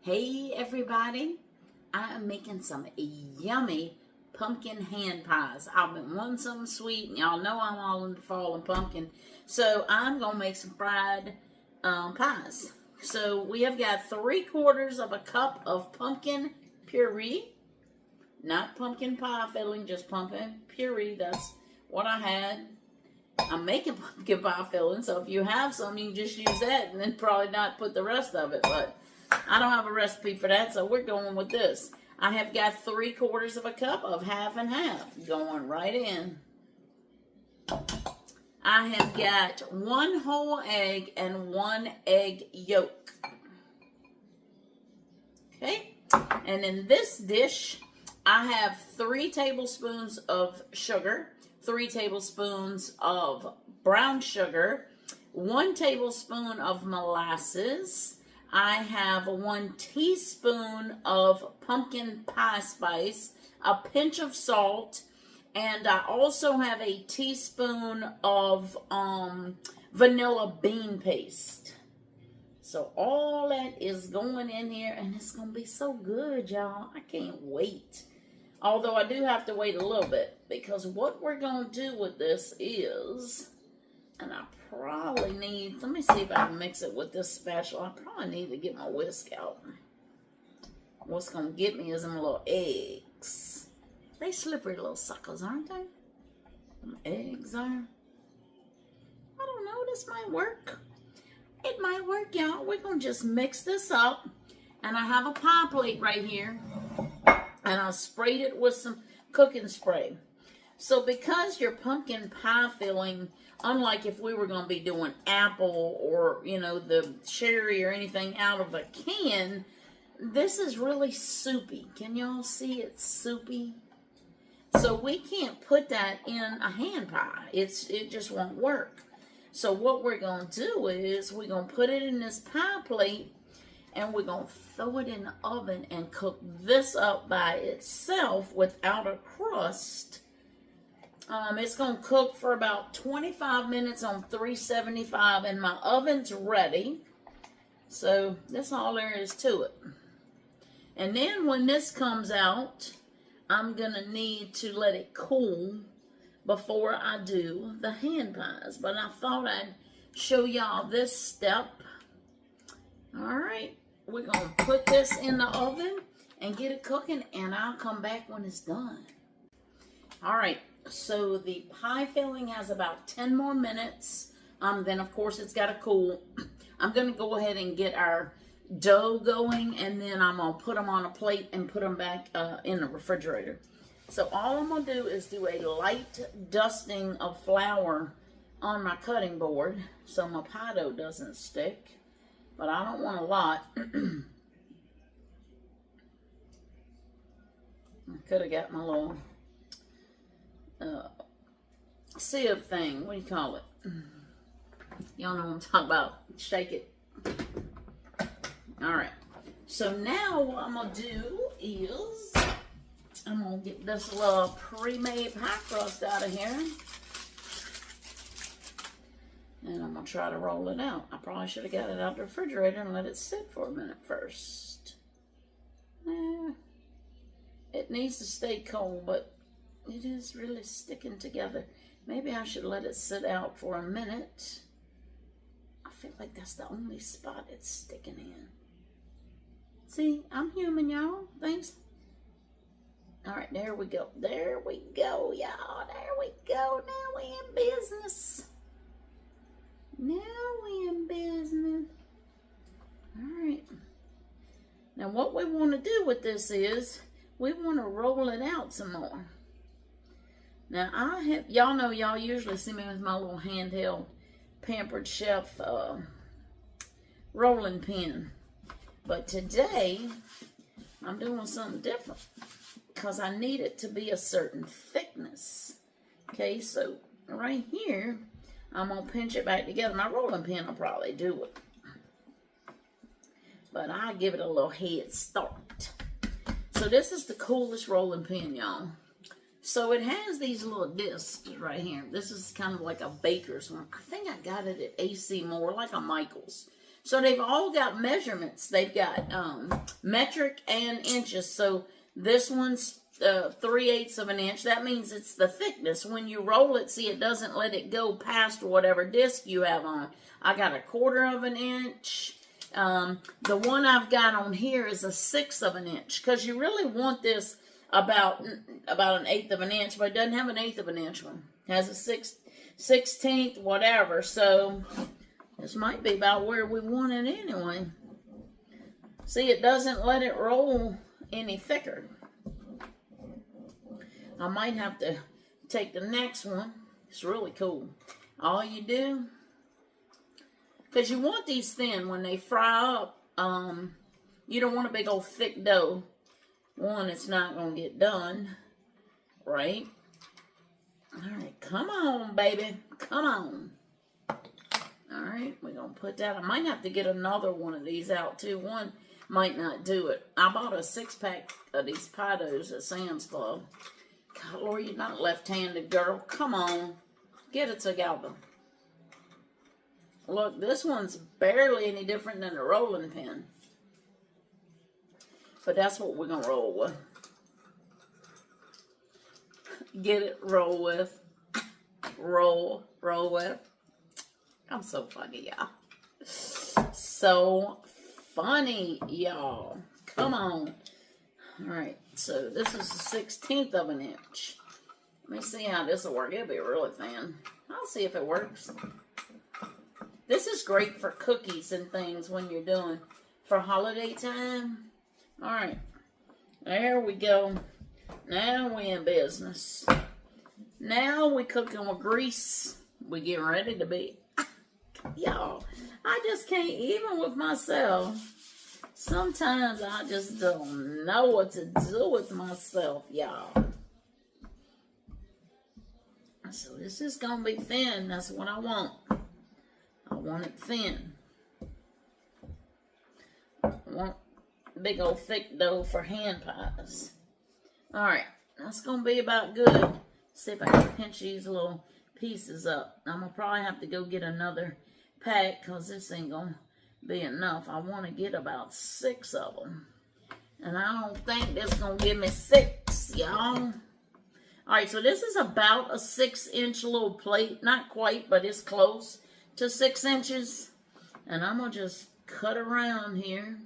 Hey everybody, I am making some yummy pumpkin hand pies. I've been wanting something sweet, and y'all know I'm all into fall and pumpkin, so I'm going to make some fried pies. So we have got 3/4 of a cup of pumpkin puree, not pumpkin pie filling, just pumpkin puree. That's what I had. I'm making pumpkin pie filling, so if you have some, you can just use that and then probably not put the rest of it, but I don't have a recipe for that, so we're going with this. I have got 3/4 of a cup of half and half going right in. I have got 1 whole egg and 1 egg yolk. Okay, and in this dish, I have 3 tablespoons of sugar, 3 tablespoons of brown sugar, 1 tablespoon of molasses. I have 1 teaspoon of pumpkin pie spice, a pinch of salt, and I also have a teaspoon of vanilla bean paste. So all that is going in here, and it's going to be so good, y'all. I can't wait. Although I do have to wait a little bit, because what we're going to do with this is, and I probably need, let me see if I can mix it with this spatula. I probably need to get my whisk out. What's going to get me is them little eggs. They slippery little suckers, aren't they? Them eggs are. I don't know, this might work. It might work, y'all. We're going to just mix this up. And I have a pie plate right here. And I sprayed it with some cooking spray. So because your pumpkin pie filling, unlike if we were going to be doing apple or, you know, the cherry or anything out of a can, this is really soupy. Can y'all see it's soupy? So we can't put that in a hand pie. It just won't work. So what we're going to do is we're going to put it in this pie plate, and we're going to throw it in the oven and cook this up by itself without a crust. It's going to cook for about 25 minutes on 375, and my oven's ready. So that's all there is to it. And then when this comes out, I'm going to need to let it cool before I do the hand pies. But I thought I'd show y'all this step. All right, we're going to put this in the oven and get it cooking, and I'll come back when it's done. All right. So the pie filling has about 10 more minutes. Then of course it's got to cool. I'm going to go ahead and get our dough going, and then I'm going to put them on a plate and put them back in the refrigerator. So all I'm going to do is do a light dusting of flour on my cutting board so my pie dough doesn't stick. But I don't want a lot. I could have got my little sieve thing. What do you call it? Y'all know what I'm talking about. Shake it. Alright. So now what I'm going to do is I'm going to get this little pre-made pie crust out of here. And I'm going to try to roll it out. I probably should have got it out of the refrigerator and let it sit for a minute first. It needs to stay cold, but it is really sticking together. Maybe I should let it sit out for a minute. I feel like that's the only spot it's sticking in. See, I'm human, y'all. Thanks. All right, there we go. There we go, y'all. There we go. Now we in business. Now we in business. All right. Now what we want to do with this is we want to roll it out some more. Now y'all know, y'all usually see me with my little handheld Pampered Chef rolling pin. But today I'm doing something different because I need it to be a certain thickness. Okay, so right here, I'm going to pinch it back together. My rolling pin will probably do it. But I give it a little head start. So this is the coolest rolling pin, y'all. So it has these little discs right here. This is kind of like a baker's one. I think I got it at AC Moore, like a Michael's. So they've all got measurements. They've got metric and inches. So this one's 3/8 of an inch. That means it's the thickness. When you roll it, see, it doesn't let it go past whatever disc you have on. I got 1/4 of an inch. The one I've got on here is 1/6 of an inch, because you really want this about 1/8 of an inch, but it doesn't have 1/8 of an inch one. It has a 16th, whatever. So this might be about where we want it anyway. See, it doesn't let it roll any thicker. I might have to take the next one. It's really cool. All you do, because you want these thin when they fry up. You don't want a big old thick dough. One, it's not going to get done, right? All right, come on, baby. Come on. All right, we're going to put that. I might have to get another one of these out, too. One might not do it. I bought a 6-pack of these pie doughs at Sam's Club. God, Lord, you're not left-handed, girl. Come on. Get it together. Look, this one's barely any different than a rolling pin. But that's what we're going to roll with. Get it, roll with. Roll with. I'm so funny, y'all. So funny, y'all. Come on. All right, so this is 1/16 of an inch. Let me see how this will work. It'll be really thin. I'll see if it works. This is great for cookies and things when you're doing for holiday time. All right, there we go. Now we in business. Now we cooking with grease. We getting ready to be. Y'all, I just can't, even with myself. Sometimes I just don't know what to do with myself, y'all. So this is going to be thin. That's what I want. I want it thin. I want big old thick dough for hand pies. Alright, that's going to be about good. See if I can pinch these little pieces up. I'm going to probably have to go get another pack, because this ain't going to be enough. I want to get about 6 of them. And I don't think that's going to give me 6, y'all. Alright, so this is about a 6-inch little plate. Not quite, but it's close to 6 inches. And I'm going to just cut around here.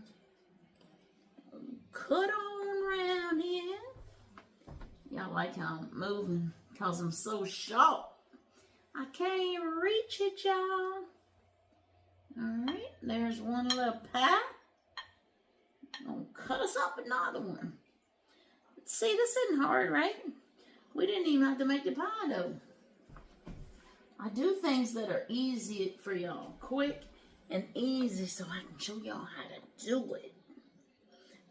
Cut on around here. Y'all like how I'm moving, because I'm so short. I can't even reach it, y'all. Alright, there's one little pie. I'm going to cut us up another one. See, this isn't hard, right? We didn't even have to make the pie dough. I do things that are easy for y'all. Quick and easy, so I can show y'all how to do it.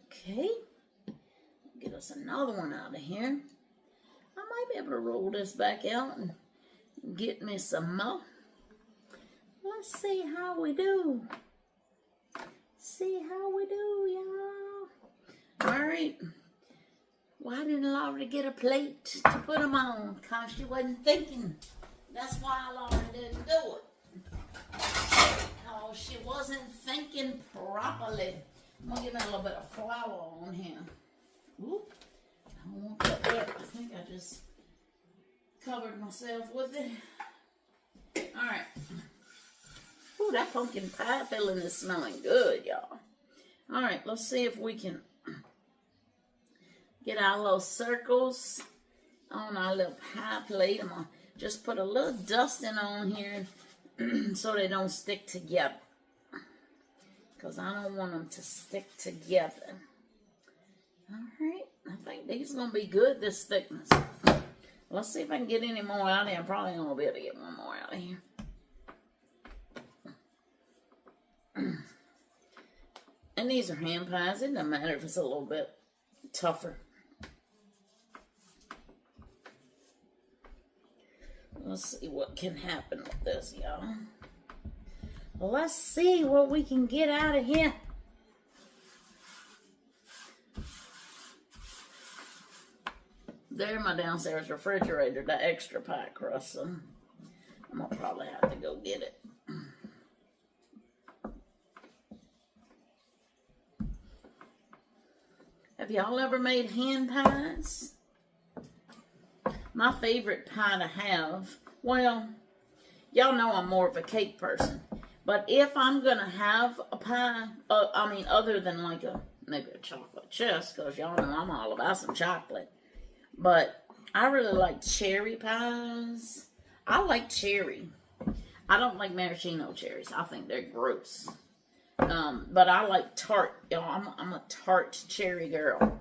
Okay. Get us another one out of here. I might be able to roll this back out and get me some more. Let's see how we do. See how we do, y'all. All right. Why didn't Laura get a plate to put them on? Because she wasn't thinking. That's why Laura didn't do it. Because she wasn't thinking properly. I'm going to give me a little bit of flour on here. Whoop. I don't want that wet. I think I just covered myself with it. Alright. Ooh, that pumpkin pie filling is smelling good, y'all. Alright, let's see if we can get our little circles on our little pie plate. I'm going to just put a little dusting on here so they don't stick together. Because I don't want them to stick together. Alright, I think these are going to be good, this thickness. Let's see if I can get any more out of here. I'm probably going to be able to get one more out of here. And these are hand pies. It doesn't matter if it's a little bit tougher. Let's see what can happen with this, y'all. Let's see what we can get out of here. There's my downstairs refrigerator, the extra pie crust. So I'm going to probably have to go get it. Have y'all ever made hand pies? My favorite pie to have, well, y'all know I'm more of a cake person. But if I'm going to have a pie, other than like maybe a chocolate chess, because y'all know I'm all about some chocolate. But I really like cherry pies. I like cherry. I don't like maraschino cherries. I think they're gross. But I like tart. Y'all, I'm a tart cherry girl.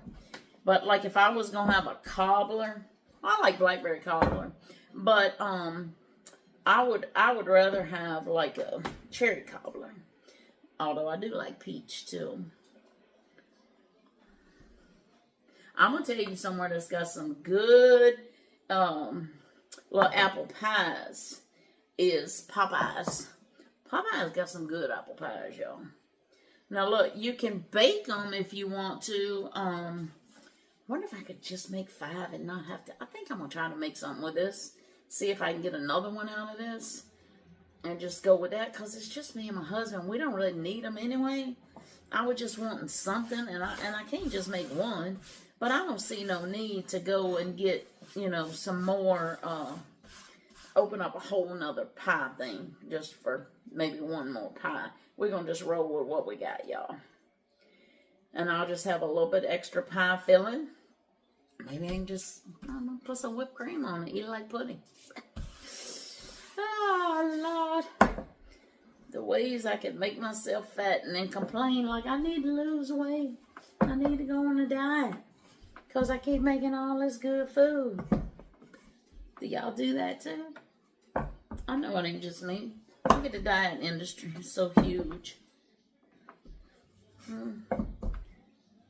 But like if I was going to have a cobbler, I like blackberry cobbler. But I would rather have like a cherry cobbler. Although I do like peach too. I'm going to take you somewhere that's got some good little apple pies. Is Popeyes. Popeyes got some good apple pies, y'all. Now look, you can bake them if you want to. I wonder if I could just make 5 and not have to. I think I'm going to try to make something with this. See if I can get another one out of this. And just go with that. Because it's just me and my husband. We don't really need them anyway. I was just wanting something. And I can't just make one. But I don't see no need to go and get, some more. Open up a whole nother pie thing. Just for maybe one more pie. We're going to just roll with what we got, y'all. And I'll just have a little bit extra pie filling. Maybe I can just, put some whipped cream on it. Eat it like pudding. Oh, Lord. The ways I can make myself fat and then complain like I need to lose weight. I need to go on a diet. Because I keep making all this good food. Do y'all do that too? I know it ain't just me. Look at the diet industry. It's so huge.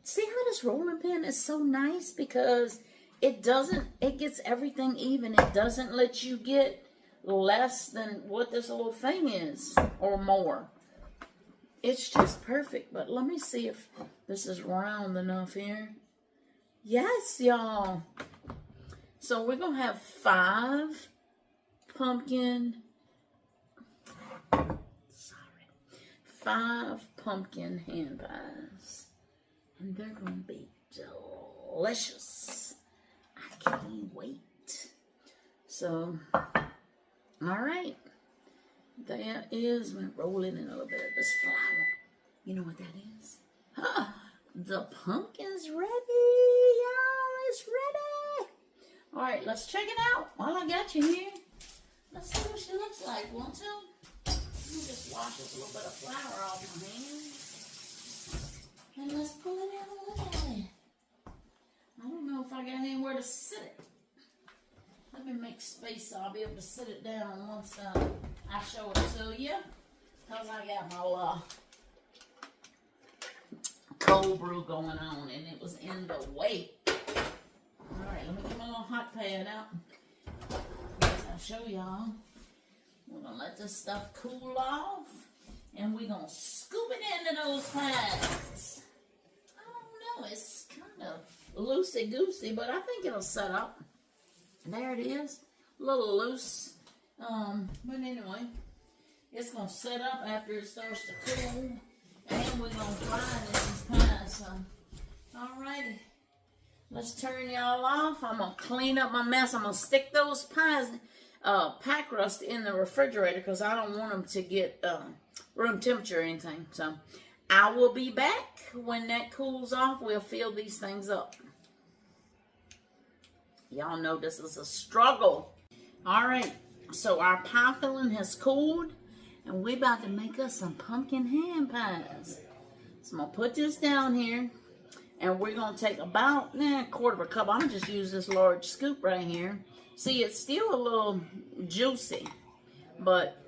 See how this rolling pin is so nice? Because it gets everything even. It doesn't let you get less than what this little thing is or more. It's just perfect. But let me see if this is round enough here. Yes, y'all. So we're going to have 5 pumpkin. 5 pumpkin hand pies. And they're going to be delicious. I can't wait. So, all right. There is, we're rolling in a little bit of this flour. You know what that is? The pumpkin's ready, y'all. It's ready. All right, let's check it out while I got you here. Let's see what she looks like, won't you? Let me just wash this little bit of flour off my hands. And let's pull it out and look at it. I don't know if I got anywhere to sit it. Let me make space so I'll be able to sit it down once I show it to you. Because I got my cold brew going on and it was in the way. Alright, let me get my little hot pad out. I'll show y'all. We're going to let this stuff cool off. And we're going to scoop it into those pies. I don't know. It's kind of loosey-goosey, but I think it'll set up. There it is. A little loose. But anyway, it's going to set up after it starts to cool. And we're going to fry these pies. So, alrighty. Let's turn y'all off. I'm going to clean up my mess. I'm going to stick those pies, pack rust in the refrigerator because I don't want them to get room temperature or anything. So, I will be back when that cools off. We'll fill these things up. Y'all know this is a struggle. Alright, so our pie filling has cooled. And we're about to make us some pumpkin hand pies. So I'm going to put this down here. And we're going to take about a quarter of a cup. I'm going to just use this large scoop right here. See, it's still a little juicy. But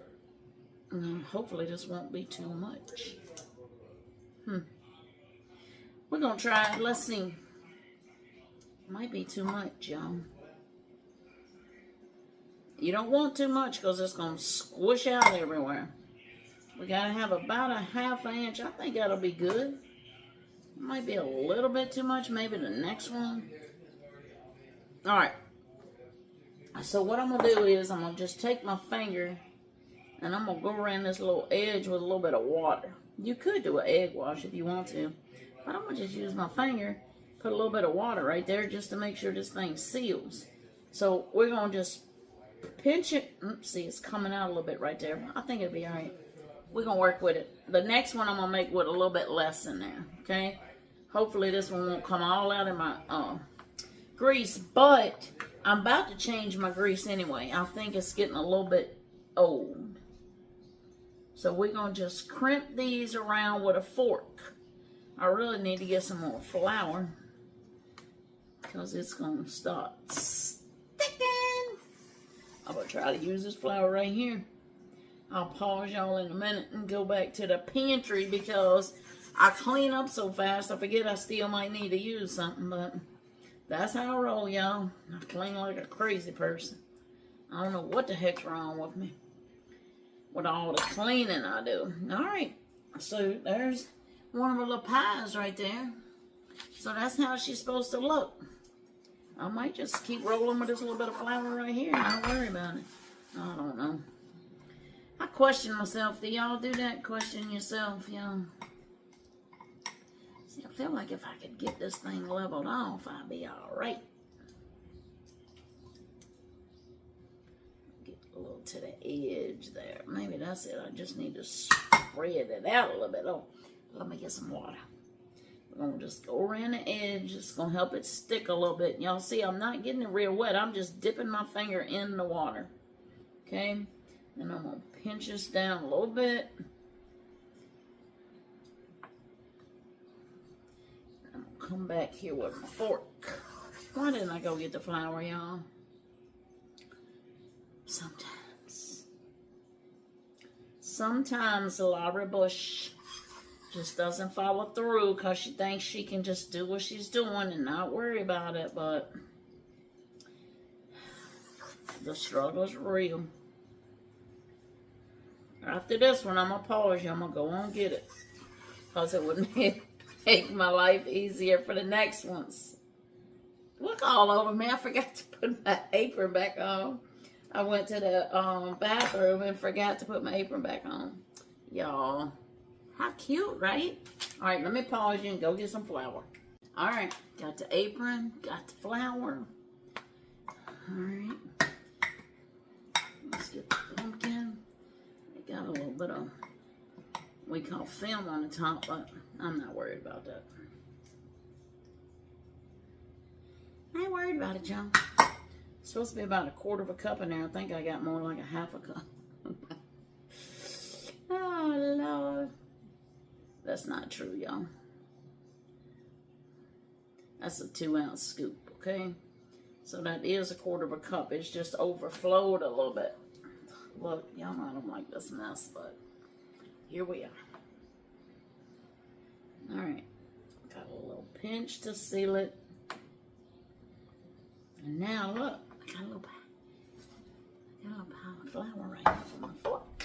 hopefully this won't be too much. We're going to try it. Let's see. Might be too much, y'all. You don't want too much because it's going to squish out everywhere. We got to have about a ½ inch. I think that'll be good. Might be a little bit too much. Maybe the next one. Alright. So what I'm going to do is I'm going to just take my finger and I'm going to go around this little edge with a little bit of water. You could do an egg wash if you want to. But I'm going to just use my finger put a little bit of water right there just to make sure this thing seals. So we're going to just pinch it. Oops, see, it's coming out a little bit right there. I think it'll be all right. We're going to work with it. The next one I'm going to make with a little bit less in there, okay? Hopefully this one won't come all out of my grease, but I'm about to change my grease anyway. I think it's getting a little bit old. So we're going to just crimp these around with a fork. I really need to get some more flour because it's going to start sticking. I'm going to try to use this flour right here. I'll pause y'all in a minute and go back to the pantry because I clean up so fast I forget I still might need to use something, but that's how I roll, y'all. I clean like a crazy person. I don't know what the heck's wrong with me with all the cleaning I do. All right, so there's one of her little pies right there. So that's how she's supposed to look. I might just keep rolling with this little bit of flour right here. Don't worry about it. I don't know. I question myself. Do y'all do that? Question yourself, y'all. See, I feel like if I could get this thing leveled off, I'd be all right. Get a little to the edge there. Maybe that's it. I just need to spread it out a little bit. Oh, let me get some water. We're going to just go around the edge. It's going to help it stick a little bit. Y'all see, I'm not getting it real wet. I'm just dipping my finger in the water. Okay? Then I'm going to pinch this down a little bit. I'm going to come back here with my fork. Why didn't I go get the flour, y'all? Sometimes Laura Bush just doesn't follow through because she thinks she can just do what she's doing and not worry about it, but the struggle's real. After this one, I'm going to pause you. I'm going to go on and get it because it would make my life easier for the next ones. Look all over me. I forgot to put my apron back on. I went to the bathroom and forgot to put my apron back on. Y'all, how cute, right? All right, let me pause you and go get some flour. All right, got the apron, got the flour. All right, let's get the pumpkin. It got a little bit of we call film on the top, but I'm not worried about that. I ain't worried about it, y'all. It's supposed to be about 1/4 cup in there. I think I got more like 1/2 cup. Oh, Lord. That's not true, y'all. That's a 2-ounce scoop, okay? So that is 1/4 cup. It's just overflowed a little bit. Look, y'all know I don't like this mess, but here we are. All right. Got a little pinch to seal it. And now, look. I got a little pile of flour right here for my fork.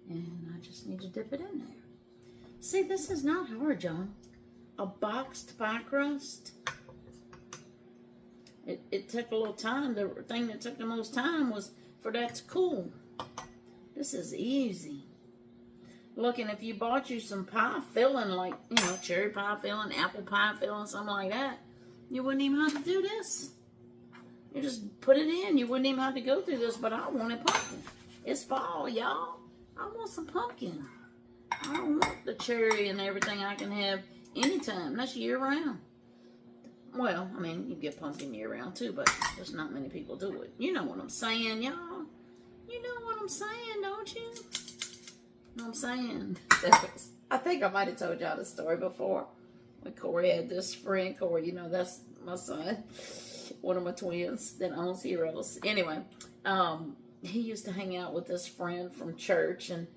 And I just need to dip it in there. See, this is not hard, y'all. A boxed pie crust. It took a little time. The thing that took the most time was for that to cool. This is easy. Look, and if you bought you some pie filling, like, you know, cherry pie filling, apple pie filling, something like that, you wouldn't even have to do this. You just put it in. You wouldn't even have to go through this, but I wanted pumpkin. It's fall, y'all. I want some pumpkin. I don't want the cherry and everything I can have anytime. That's year-round. Well, I mean, you get pumpkin year-round too, but just not many people do it. You know what I'm saying, y'all. You know what I'm saying, don't you? You know what I'm saying? I think I might have told y'all the story before. When Corey had this friend, Corey, you know, that's my son. One of my twins that owns Heroes. Anyway, he used to hang out with this friend from church, and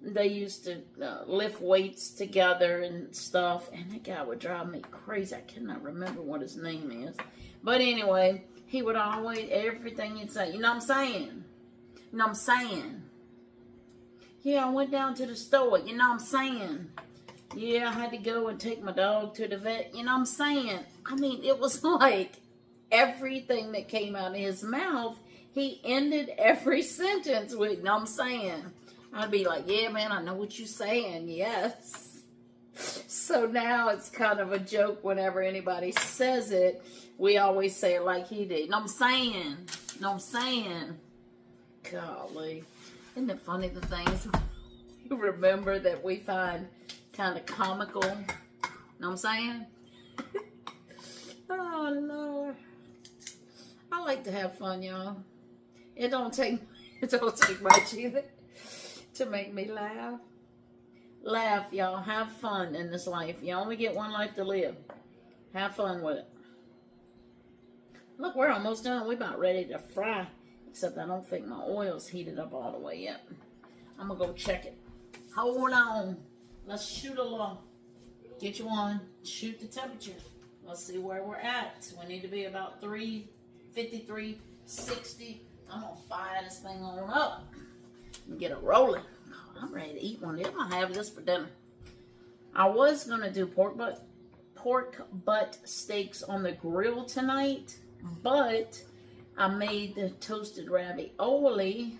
they used to lift weights together and stuff, and that guy would drive me crazy. I cannot remember what his name is. But anyway, he would always, everything he'd say, you know what I'm saying? You know what I'm saying? Yeah, I went down to the store, you know what I'm saying? Yeah, I had to go and take my dog to the vet, you know what I'm saying? I mean, it was like everything that came out of his mouth, he ended every sentence with, you know what I'm saying? I'd be like, yeah, man, I know what you're saying. Yes. So now it's kind of a joke whenever anybody says it. We always say it like he did. Know what I'm saying? Know what I'm saying? Golly. Isn't it funny the things you remember that we find kind of comical? Know what I'm saying? Oh, Lord. I like to have fun, y'all. It don't take much either to make me laugh. Laugh, y'all. Have fun in this life. You only get one life to live. Have fun with it. Look, we're almost done. We're about ready to fry. Except I don't think my oil's heated up all the way yet. I'm going to go check it. Hold on. Let's shoot along. Get you on. Shoot the temperature. Let's see where we're at. We need to be about 353, 60. I'm going to fire this thing on up and get it rolling. I'm ready to eat one. I'm going to have this for dinner. I was going to do pork butt steaks on the grill tonight, but I made the toasted ravioli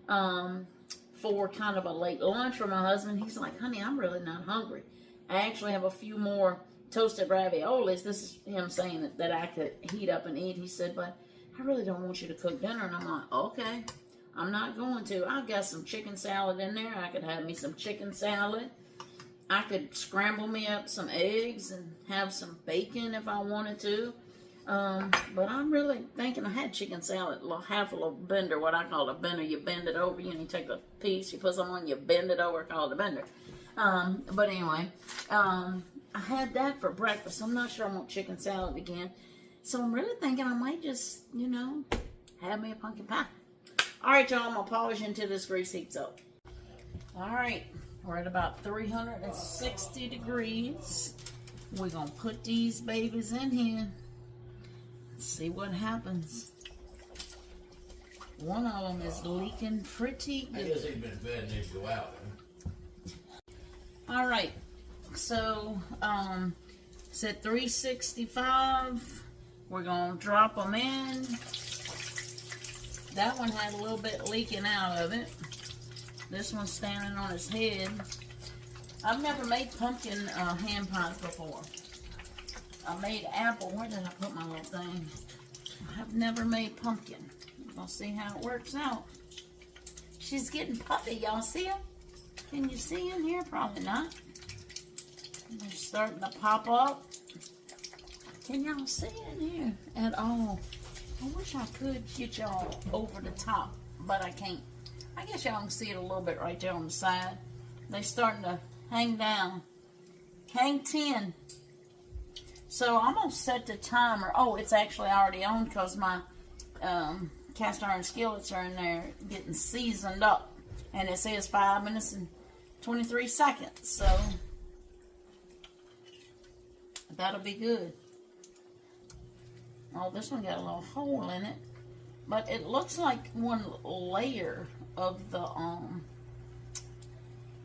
for kind of a late lunch for my husband. He's like, honey, I'm really not hungry. I actually have a few more toasted raviolis. This is him saying that I could heat up and eat. He said, but I really don't want you to cook dinner. And I'm like, okay, I'm not going to. I've got some chicken salad in there. I could have me some chicken salad. I could scramble me up some eggs and have some bacon if I wanted to. But I'm really thinking I had chicken salad, half a little bender, what I call a bender. You bend it over, you take a piece, you put some on, you bend it over, call it a bender. But anyway, I had that for breakfast. I'm not sure I want chicken salad again. So I'm really thinking I might just, have me a pumpkin pie. All right, y'all, I'm going to polish until this grease heats up. All right, we're at about 360 degrees. We're going to put these babies in here. See what happens. One of them is leaking pretty good. I guess he's been fed and needs to go out. All right, so it's at 365. We're gonna drop them in. That one had a little bit leaking out of it. This one's standing on its head. I've never made pumpkin hand pies before. I made apple. Where did I put my little thing? I've never made pumpkin. We'll see how it works out. She's getting puffy. Y'all see her? Can you see in here? Probably not. They're starting to pop up. Can y'all see in here at all? I wish I could get y'all over the top, but I can't. I guess y'all can see it a little bit right there on the side. They're starting to hang down. Hang 10. So I'm going to set the timer. Oh, it's actually already on because my cast iron skillets are in there getting seasoned up. And it says 5 minutes and 23 seconds. So that'll be good. Oh, this one got a little hole in it. But it looks like one layer of the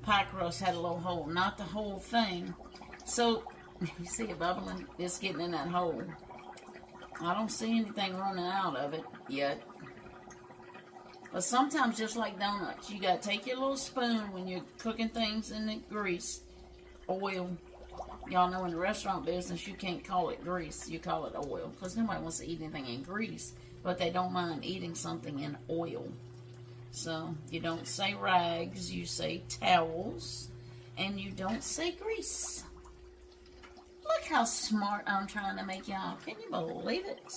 pie crust had a little hole. Not the whole thing. So you see it bubbling? It's getting in that hole. I don't see anything running out of it yet. But sometimes, just like donuts, you got to take your little spoon when you're cooking things in the grease, oil. Y'all know in the restaurant business, you can't call it grease. You call it oil. Because nobody wants to eat anything in grease. But they don't mind eating something in oil. So, you don't say rags. You say towels. And you don't say grease. Look how smart I'm trying to make y'all. Can you believe it?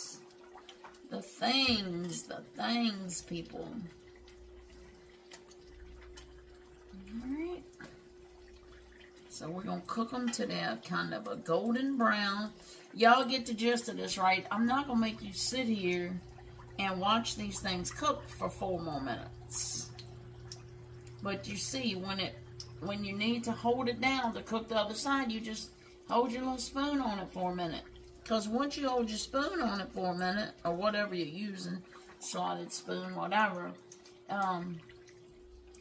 The things, people. Alright. So we're going to cook them to that kind of a golden brown. Y'all get the gist of this, right? I'm not going to make you sit here and watch these things cook for 4 more minutes. But you see, when you need to hold it down to cook the other side, you just hold your little spoon on it for a minute. Because once you hold your spoon on it for a minute, or whatever you're using, slotted spoon, whatever,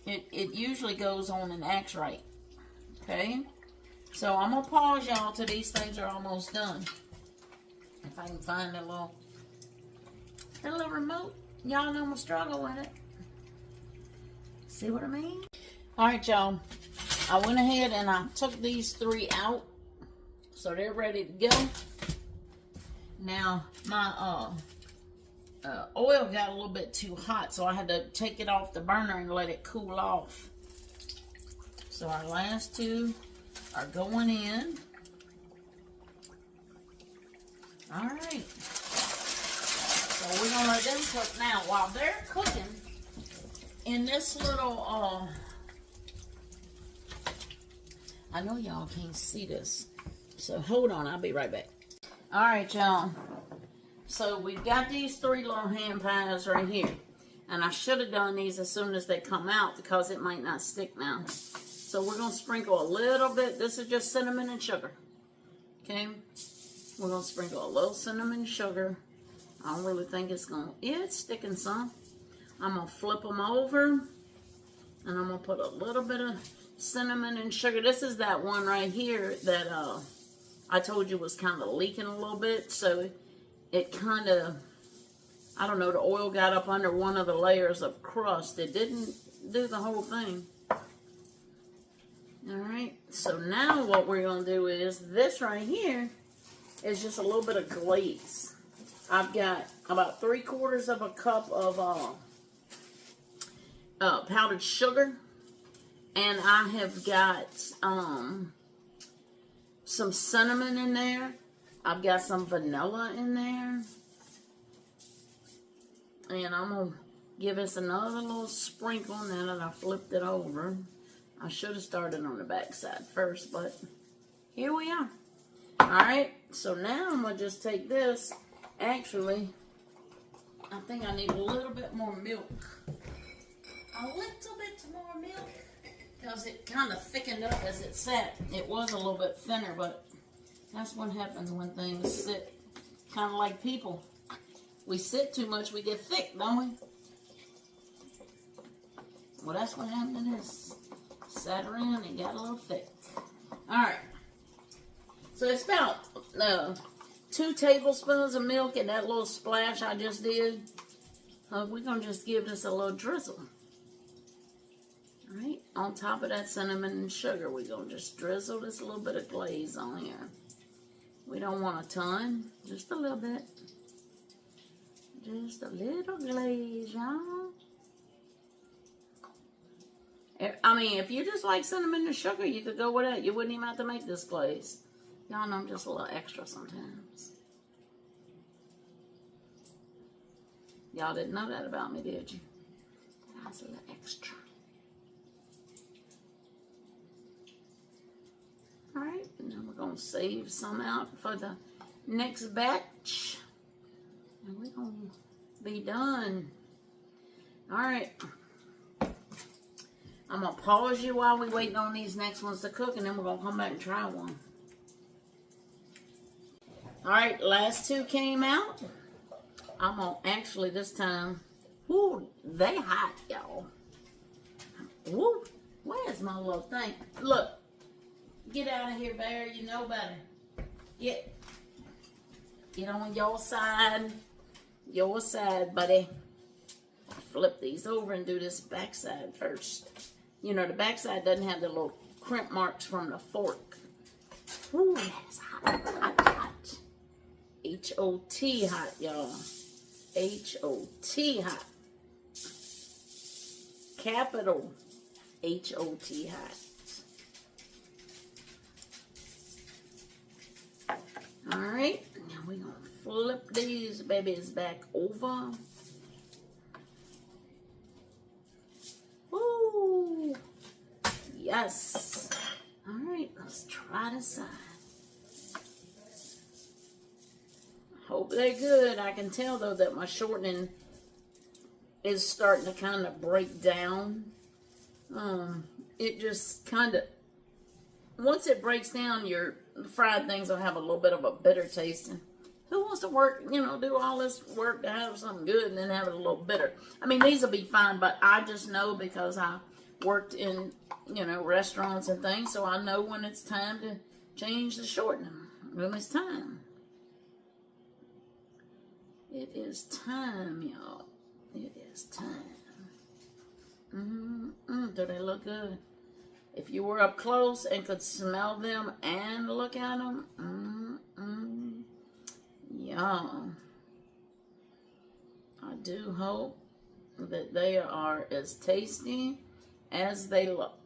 it usually goes on and acts right. Okay? So I'm going to pause y'all till these things are almost done. If I can find a little remote. Y'all know my struggle with it. See what I mean? All right, y'all. I went ahead and I took these 3 out. So they're ready to go. Now, my oil got a little bit too hot, so I had to take it off the burner and let it cool off. So our last 2 are going in. All right. So we're gonna let them cook. Now, while they're cooking, in this little, I know y'all can't see this, so hold on, I'll be right back. All right, y'all. So we've got these 3 little hand pies right here. And I should have done these as soon as they come out because it might not stick now. So we're going to sprinkle a little bit. This is just cinnamon and sugar. Okay? We're going to sprinkle a little cinnamon and sugar. I don't really think it's going to... Yeah, it's sticking some. I'm going to flip them over. And I'm going to put a little bit of cinnamon and sugar. This is that one right here that I told you was kind of leaking a little bit. So it kind of... I don't know, the oil got up under one of the layers of crust. It didn't do the whole thing. Alright, so now what we're going to do is, this right here is just a little bit of glaze. I've got about 3/4 of a cup of powdered sugar. And I have got some cinnamon in there. I've got some vanilla in there. And I'm going to give us another little sprinkle now that I flipped it over. I should have started on the back side first, but here we are. Alright, so now I'm going to just take this. Actually, I think I need a little bit more milk. A little bit more milk. Because it kind of thickened up as it sat. It was a little bit thinner, but that's what happens when things sit. Kind of like people. We sit too much, we get thick, don't we? Well, that's what happened to this. Sat around and got a little thick. Alright. So it's about 2 tablespoons of milk and that little splash I just did. We're going to just give this a little drizzle. Alright. On top of that cinnamon and sugar, we're going to just drizzle this little bit of glaze on here. We don't want a ton. Just a little bit. Just a little glaze, y'all. I mean, if you just like cinnamon and sugar, you could go with that. You wouldn't even have to make this glaze. Y'all know I'm just a little extra sometimes. Y'all didn't know that about me, did you? I was a little extra. Alright, and then we're going to save some out for the next batch. And we're going to be done. Alright. I'm going to pause you while we're waiting on these next ones to cook, and then we're going to come back and try one. Alright, last 2 came out. I'm going to actually this time, whoo, they hot, y'all. Woo, where's my little thing? Look, get out of here, Bear, you know better. Get on your side, buddy. Flip these over and do this backside first. You know, the backside doesn't have the little crimp marks from the fork. Ooh, that's hot, hot, hot. H-O-T hot, y'all. H-O-T hot. Capital H-O-T hot. Alright, now we're going to flip these babies back over. Woo! Yes. Alright, let's try this side. Hope they're good. I can tell though that my shortening is starting to kind of break down. It just kind of, once it breaks down, your fried things will have a little bit of a bitter taste. And who wants to work, you know, do all this work to have something good and then have it a little bitter? I mean, these will be fine, but I just know because I worked in, you know, restaurants and things, so I know when it's time to change the shortening. When it's time. It is time, y'all. It is time. Do they look good? If you were up close and could smell them and look at them, yum. I do hope that they are as tasty as they look.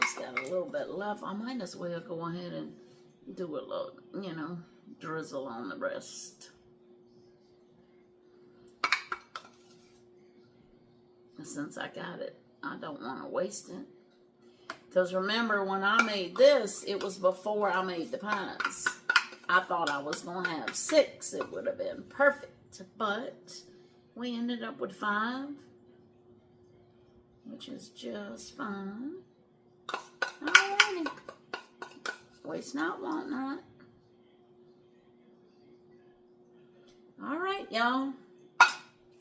Just got a little bit left. I might as well go ahead and do a little, drizzle on the rest. Since I got it, I don't want to waste it. Because remember, when I made this, it was before I made the pies. I thought I was going to have 6. It would have been perfect. But we ended up with 5. Which is just fine. Alrighty. Waste not, want not. Alright, y'all.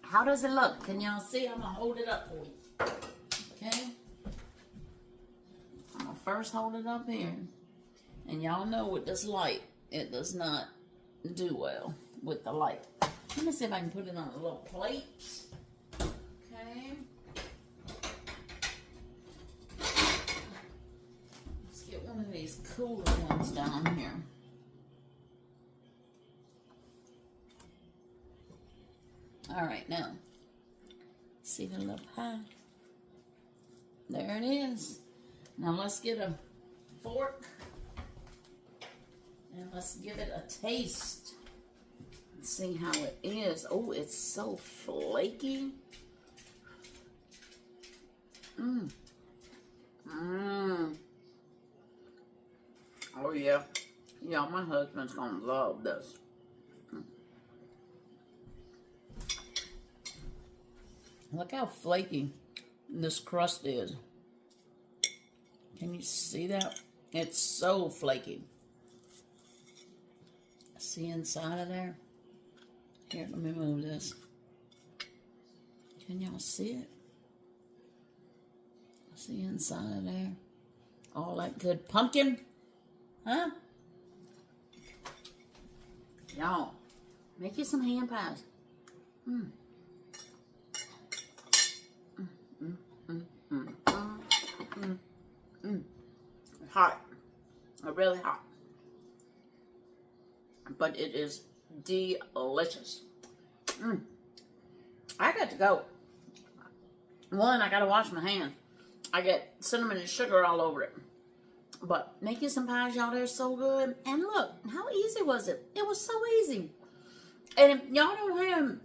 How does it look? Can y'all see? I'm going to hold it up for you. Okay? I'm going to first hold it up here. And y'all know with this light, it does not do well with the light. Let me see if I can put it on a little plate. Okay. Let's get one of these cooler ones down here. Alright, now, see the little pie? There it is. Now let's get a fork and let's give it a taste. Let's see how it is. Oh, it's so flaky. Oh yeah. Yeah, my husband's gonna love this. Look how flaky this crust is. Can you see that? It's so flaky. See inside of there? Here, let me move this. Can y'all see it? See inside of there? All that good pumpkin? Huh? Y'all, make you some hand pies. Hot. Really hot. But it is delicious. I got to go. One, I got to wash my hands. I get cinnamon and sugar all over it. But making some pies, y'all, they're so good. And look, how easy was it? It was so easy. And if y'all don't have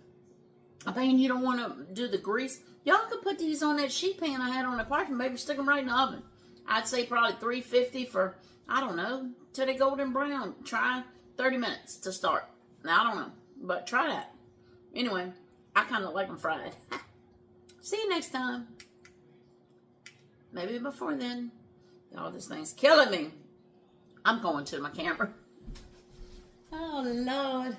a pan, you don't want to do the grease, y'all could put these on that sheet pan I had on the parchment paper, stick them right in the oven. I'd say probably 350 for, I don't know, till they golden brown. Try 30 minutes to start. Now, I don't know, but try that. Anyway, I kind of like them fried. See you next time. Maybe before then. Y'all, this thing's killing me. I'm going to my camera. Oh, Lord.